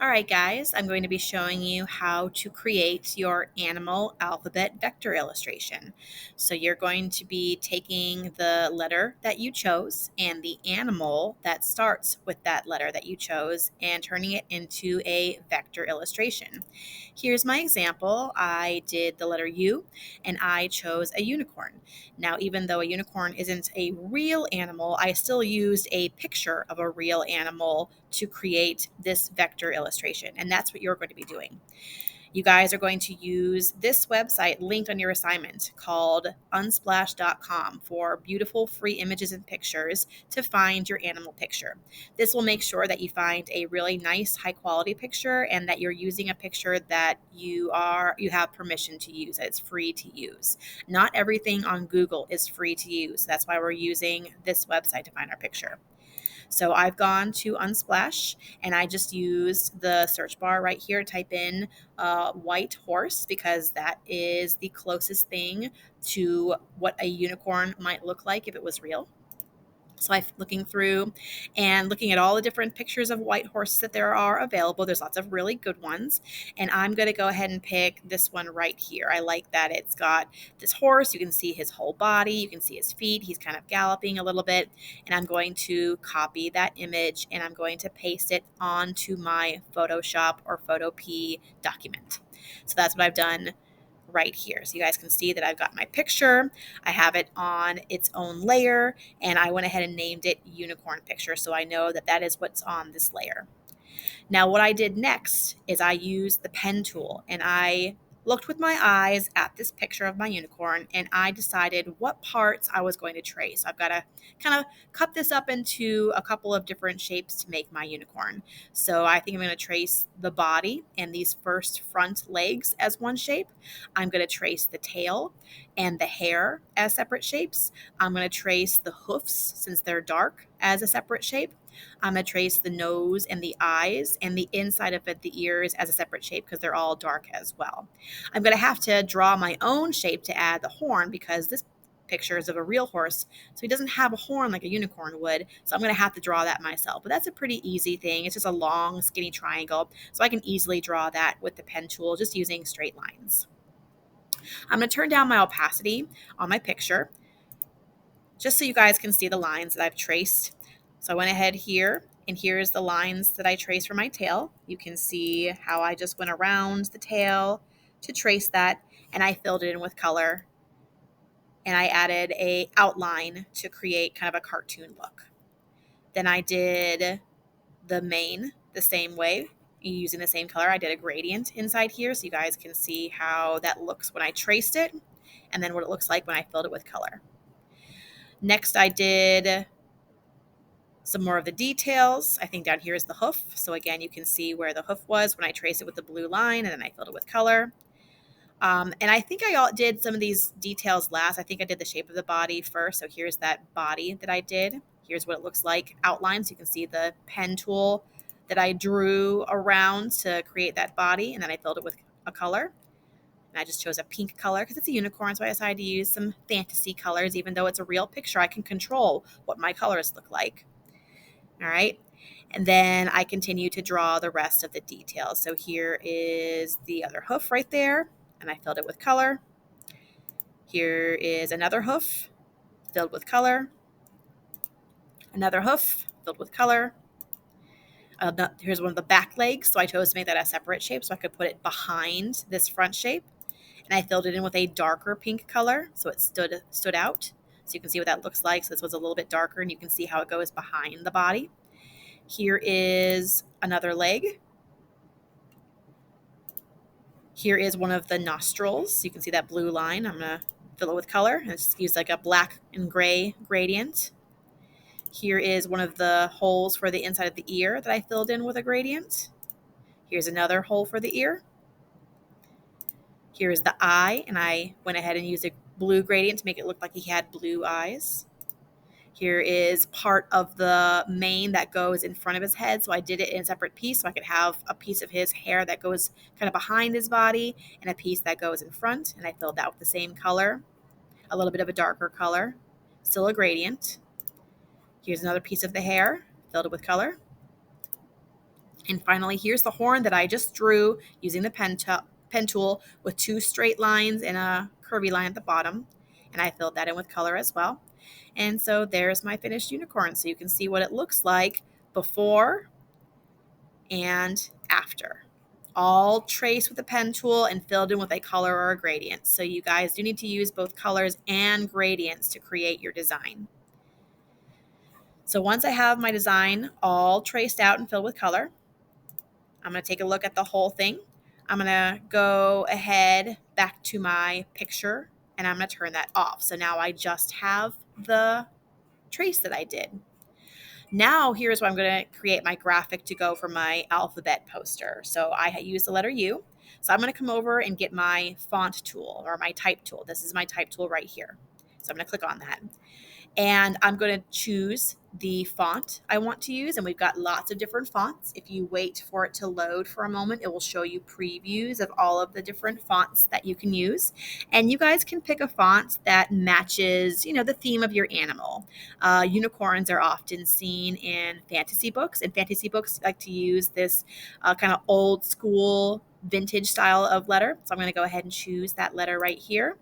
All right, guys, I'm going to be showing you how to create your animal alphabet vector illustration. So you're going to be taking the letter that you chose and the animal that starts with that letter that you chose and turning it into a vector illustration. Here's my example. I did the letter U and I chose a unicorn. Now, even though a unicorn isn't a real animal, I still used a picture of a real animal to create this vector illustration. And that's what you're going to be doing. You guys are going to use this website linked on your assignment called unsplash.com for beautiful free images and pictures to find your animal picture. This will make sure that you find a really nice high quality picture and that you're using a picture that you have permission to use, that it's free to use. Not everything on Google is free to use. That's why we're using this website to find our picture. So I've gone to Unsplash and I just used the search bar right here to type in white horse because that is the closest thing to what a unicorn might look like if it was real. So I'm looking through and looking at all the different pictures of white horses that there are available. There's lots of really good ones. And I'm going to go ahead and pick this one right here. I like that it's got this horse. You can see his whole body. You can see his feet. He's kind of galloping a little bit. And I'm going to copy that image and I'm going to paste it onto my Photoshop or Photopea document. So that's what I've done right here. So you guys can see that I've got my picture. I have it on its own layer and I went ahead and named it unicorn picture. So I know that that is what's on this layer. Now, what I did next is I used the pen tool and I looked with my eyes at this picture of my unicorn and I decided what parts I was going to trace. I've got to kind of cut this up into a couple of different shapes to make my unicorn. So I think I'm going to trace the body and these first front legs as one shape. I'm going to trace the tail and the hair as separate shapes. I'm going to trace the hoofs since they're dark as a separate shape. I'm going to trace the nose and the eyes and the inside of it, the ears, as a separate shape because they're all dark as well. I'm going to have to draw my own shape to add the horn because this picture is of a real horse, so he doesn't have a horn like a unicorn would, so I'm going to have to draw that myself. But that's a pretty easy thing. It's just a long, skinny triangle, so I can easily draw that with the pen tool just using straight lines. I'm going to turn down my opacity on my picture just so you guys can see the lines that I've traced. So I went ahead here, and here's the lines that I traced for my tail. You can see how I just went around the tail to trace that, and I filled it in with color, and I added a outline to create kind of a cartoon look. Then I did the mane the same way, using the same color. I did a gradient inside here so you guys can see how that looks when I traced it, and then what it looks like when I filled it with color. Next, I did some more of the details. I think down here is the hoof. So again, you can see where the hoof was when I traced it with the blue line and then I filled it with color. And I think I did some of these details last. I think I did the shape of the body first. So here's that body that I did. Here's what it looks like outlined. So you can see the pen tool that I drew around to create that body. And then I filled it with a color. And I just chose a pink color because it's a unicorn. So I decided to use some fantasy colors. Even though it's a real picture, I can control what my colors look like. All right. And then I continue to draw the rest of the details. So here is the other hoof right there, and I filled it with color. Here is another hoof filled with color. Another hoof filled with color. Here's one of the back legs. So I chose to make that a separate shape so I could put it behind this front shape. And I filled it in with a darker pink color so it stood out. So you can see what that looks like. So this was a little bit darker, and you can see how it goes behind the body. Here is another leg. Here is one of the nostrils. You can see that blue line. I'm going to fill it with color. And just use like a black and gray gradient. Here is one of the holes for the inside of the ear that I filled in with a gradient. Here's another hole for the ear. Here is the eye, and I went ahead and used a blue gradient to make it look like he had blue eyes. Here is part of the mane that goes in front of his head. So I did it in a separate piece so I could have a piece of his hair that goes kind of behind his body and a piece that goes in front. And I filled that with the same color, a little bit of a darker color, still a gradient. Here's another piece of the hair, filled it with color. And finally, here's the horn that I just drew using the pen tool with two straight lines and a curvy line at the bottom. And I filled that in with color as well. And so there's my finished unicorn. So you can see what it looks like before and after. All traced with a pen tool and filled in with a color or a gradient. So you guys do need to use both colors and gradients to create your design. So once I have my design all traced out and filled with color, I'm going to take a look at the whole thing. I'm going to go ahead back to my picture and I'm going to turn that off. So now I just have the trace that I did. Now here's what I'm going to create my graphic to go for my alphabet poster. So I use the letter U. So I'm going to come over and get my font tool or my type tool. This is my type tool right here. So I'm going to click on that. And I'm going to choose the font I want to use. And we've got lots of different fonts. If you wait for it to load for a moment, it will show you previews of all of the different fonts that you can use. And you guys can pick a font that matches, the theme of your animal. Unicorns are often seen in fantasy books, and fantasy books like to use this kind of old school vintage style of letter. So I'm going to go ahead and choose that letter right here.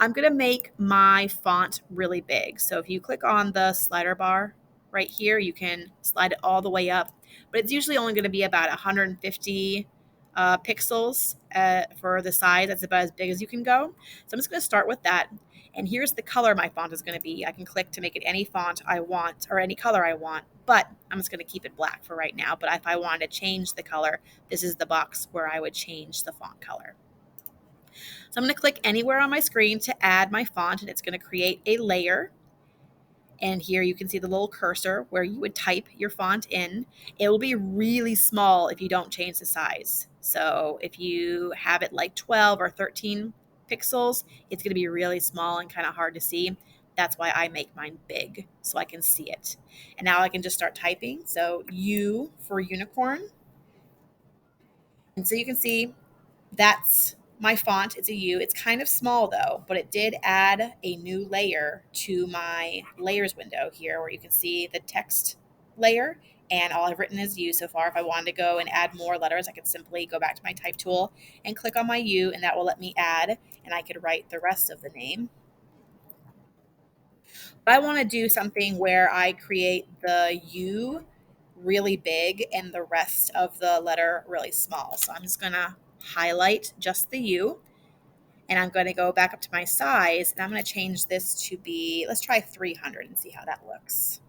I'm going to make my font really big. So if you click on the slider bar right here, you can slide it all the way up, but it's usually only going to be about 150 pixels for the size. That's about as big as you can go. So I'm just going to start with that. And here's the color my font is going to be. I can click to make it any font I want or any color I want, but I'm just going to keep it black for right now. But if I wanted to change the color, this is the box where I would change the font color. So I'm going to click anywhere on my screen to add my font, and it's going to create a layer. And here you can see the little cursor where you would type your font in. It will be really small if you don't change the size. So if you have it like 12 or 13 pixels, it's going to be really small and kind of hard to see. That's why I make mine big so I can see it. And now I can just start typing. So U for unicorn. And so you can see that's my font. It's a U. It's kind of small though, but it did add a new layer to my layers window here where you can see the text layer, and all I've written is U so far. If I wanted to go and add more letters, I could simply go back to my type tool and click on my U, and that will let me add, and I could write the rest of the name. But I want to do something where I create the U really big and the rest of the letter really small. So I'm just going to highlight just the U, and I'm going to go back up to my size, and I'm going to change this to be, let's try 300 and see how that looks.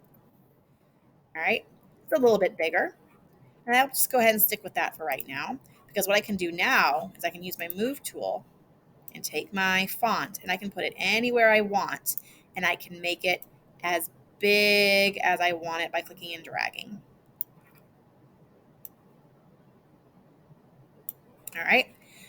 All right, it's a little bit bigger, and I'll just go ahead and stick with that for right now, because what I can do now is I can use my move tool and take my font, and I can put it anywhere I want, and I can make it as big as I want it by clicking and dragging. All right,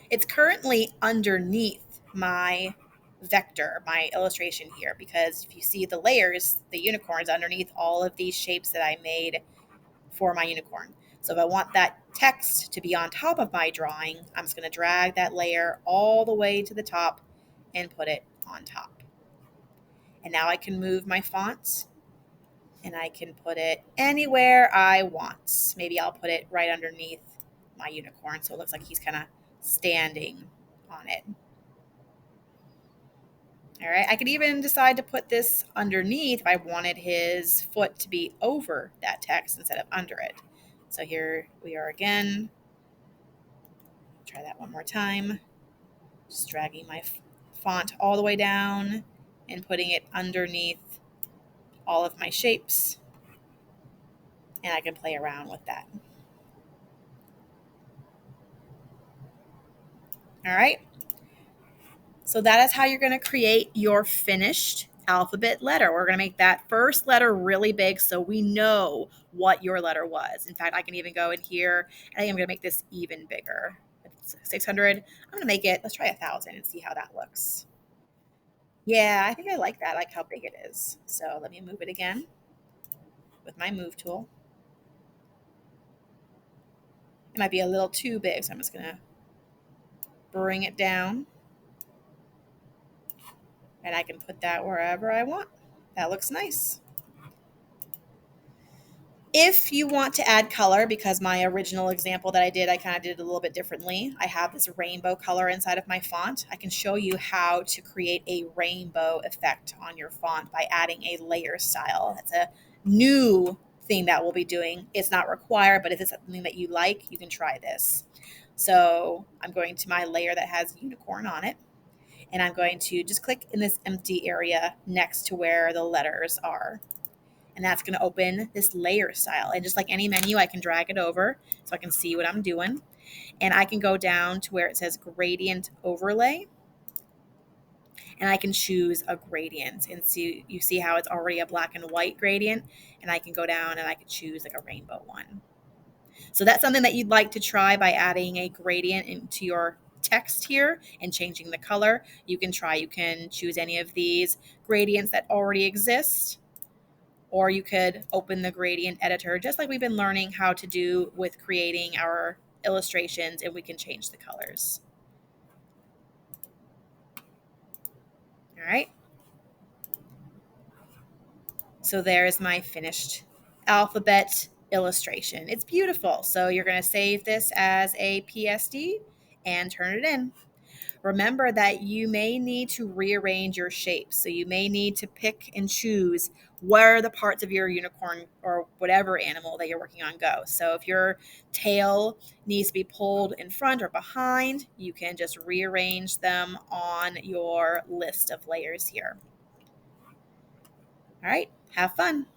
it's currently underneath my vector, my illustration here, because if you see the layers, the unicorn's underneath all of these shapes that I made for my unicorn. So if I want that text to be on top of my drawing, I'm just going to drag that layer all the way to the top and put it on top. And now I can move my font and I can put it anywhere I want. Maybe I'll put it right underneath my unicorn so it looks like he's kind of standing on it. All right, I could even decide to put this underneath if I wanted his foot to be over that text instead of under it. So here we are again. Try that one more time. Just dragging my font all the way down and putting it underneath all of my shapes. And I can play around with that. All right. So that is how you're going to create your finished alphabet letter. We're going to make that first letter really big so we know what your letter was. In fact, I can even go in here and I think I'm going to make this even bigger. It's 600. I'm going to make it, let's try 1,000 and see how that looks. Yeah, I think I like that. I like how big it is. So let me move it again with my move tool. It might be a little too big, so I'm just going to bring it down. And I can put that wherever I want. That looks nice. If you want to add color, because my original example that I did, I kind of did it a little bit differently. I have this rainbow color inside of my font. I can show you how to create a rainbow effect on your font by adding a layer style. That's a new thing that we'll be doing. It's not required, but if it's something that you like, you can try this. So I'm going to my layer that has unicorn on it, and I'm going to just click in this empty area next to where the letters are, and that's going to open this layer style. And just like any menu, I can drag it over so I can see what I'm doing. And I can go down to where it says gradient overlay, and I can choose a gradient. And see, you see how it's already a black and white gradient, and I can go down and I can choose like a rainbow one. So that's something that you'd like to try by adding a gradient into your text here and changing the color. You can try, you can choose any of these gradients that already exist, or you could open the gradient editor just like we've been learning how to do with creating our illustrations, and we can change the colors. All right. So there's my finished alphabet illustration. It's beautiful. So you're going to save this as a PSD and turn it in. Remember that you may need to rearrange your shapes. So you may need to pick and choose where the parts of your unicorn or whatever animal that you're working on go. So if your tail needs to be pulled in front or behind, you can just rearrange them on your list of layers here. All right, have fun.